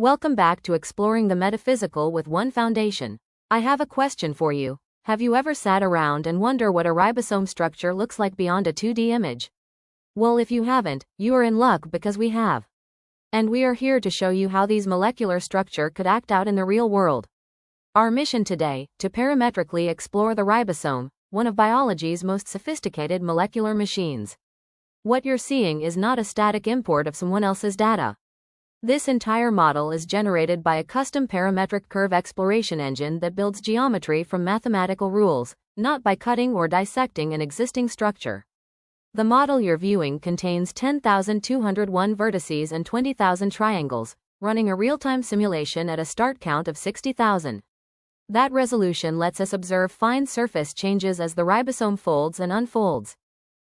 Welcome back to Exploring the Metaphysical with One Foundation. I have a question for you. Have you ever sat around and wonder what a ribosome structure looks like beyond a 2D image? Well, if you haven't, you are in luck because we have. And we are here to show you how these molecular structure could act out in the real world. Our mission today, to parametrically explore the ribosome, one of biology's most sophisticated molecular machines. What you're seeing is not a static import of someone else's data. This entire model is generated by a custom parametric curve exploration engine that builds geometry from mathematical rules, not by cutting or dissecting an existing structure. The model you're viewing contains 10,201 vertices and 20,000 triangles, running a real-time simulation at a start count of 60,000. That resolution lets us observe fine surface changes as the ribosome folds and unfolds.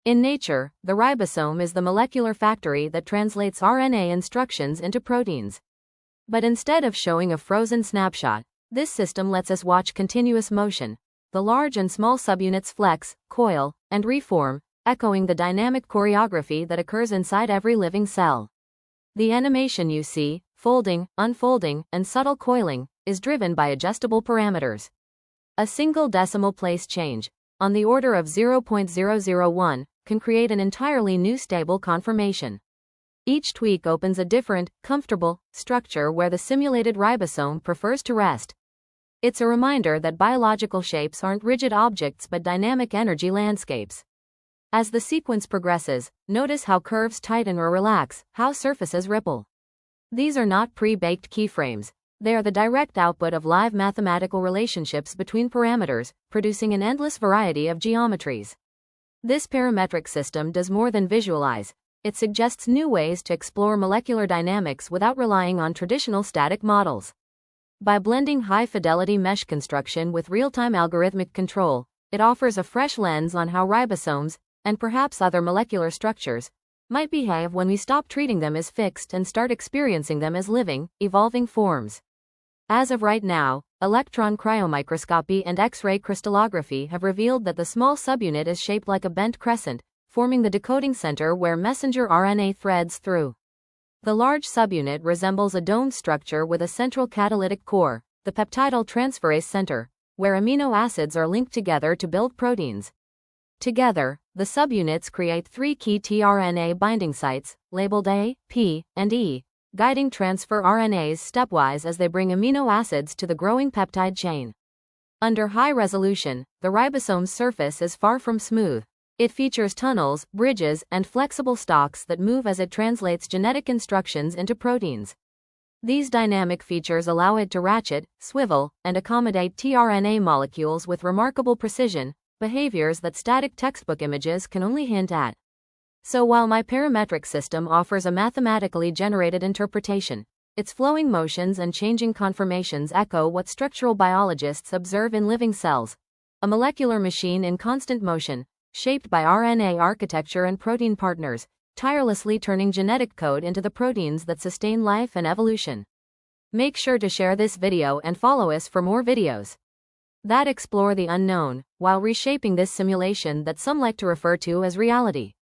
In nature, the ribosome is the molecular factory that translates RNA instructions into proteins. But instead of showing a frozen snapshot, this system lets us watch continuous motion. The large and small subunits flex, coil, and reform, echoing the dynamic choreography that occurs inside every living cell. The animation you see, folding, unfolding, and subtle coiling, is driven by adjustable parameters. A single decimal place change, on the order of 0.001, can create an entirely new stable conformation. Each tweak opens a different, comfortable, structure where the simulated ribosome prefers to rest. It's a reminder that biological shapes aren't rigid objects but dynamic energy landscapes. As the sequence progresses, notice how curves tighten or relax, how surfaces ripple. These are not pre-baked keyframes. They are the direct output of live mathematical relationships between parameters, producing an endless variety of geometries. This parametric system does more than visualize. It suggests new ways to explore molecular dynamics without relying on traditional static models. By blending high-fidelity mesh construction with real-time algorithmic control, it offers a fresh lens on how ribosomes, and perhaps other molecular structures, might behave when we stop treating them as fixed and start experiencing them as living, evolving forms. As of right now, electron cryomicroscopy and X-ray crystallography have revealed that the small subunit is shaped like a bent crescent, forming the decoding center where messenger RNA threads through. The large subunit resembles a domed structure with a central catalytic core, the peptidyl transferase center, where amino acids are linked together to build proteins. Together, the subunits create three key tRNA binding sites, labeled A, P, and E, guiding transfer RNAs stepwise as they bring amino acids to the growing peptide chain. Under high resolution, the ribosome's surface is far from smooth. It features tunnels, bridges, and flexible stalks that move as it translates genetic instructions into proteins. These dynamic features allow it to ratchet, swivel, and accommodate tRNA molecules with remarkable precision, behaviors that static textbook images can only hint at. So while my parametric system offers a mathematically generated interpretation, its flowing motions and changing conformations echo what structural biologists observe in living cells: a molecular machine in constant motion, shaped by RNA architecture and protein partners, tirelessly turning genetic code into the proteins that sustain life and evolution. Make sure to share this video and follow us for more videos that explore the unknown, while reshaping this simulation that some like to refer to as reality.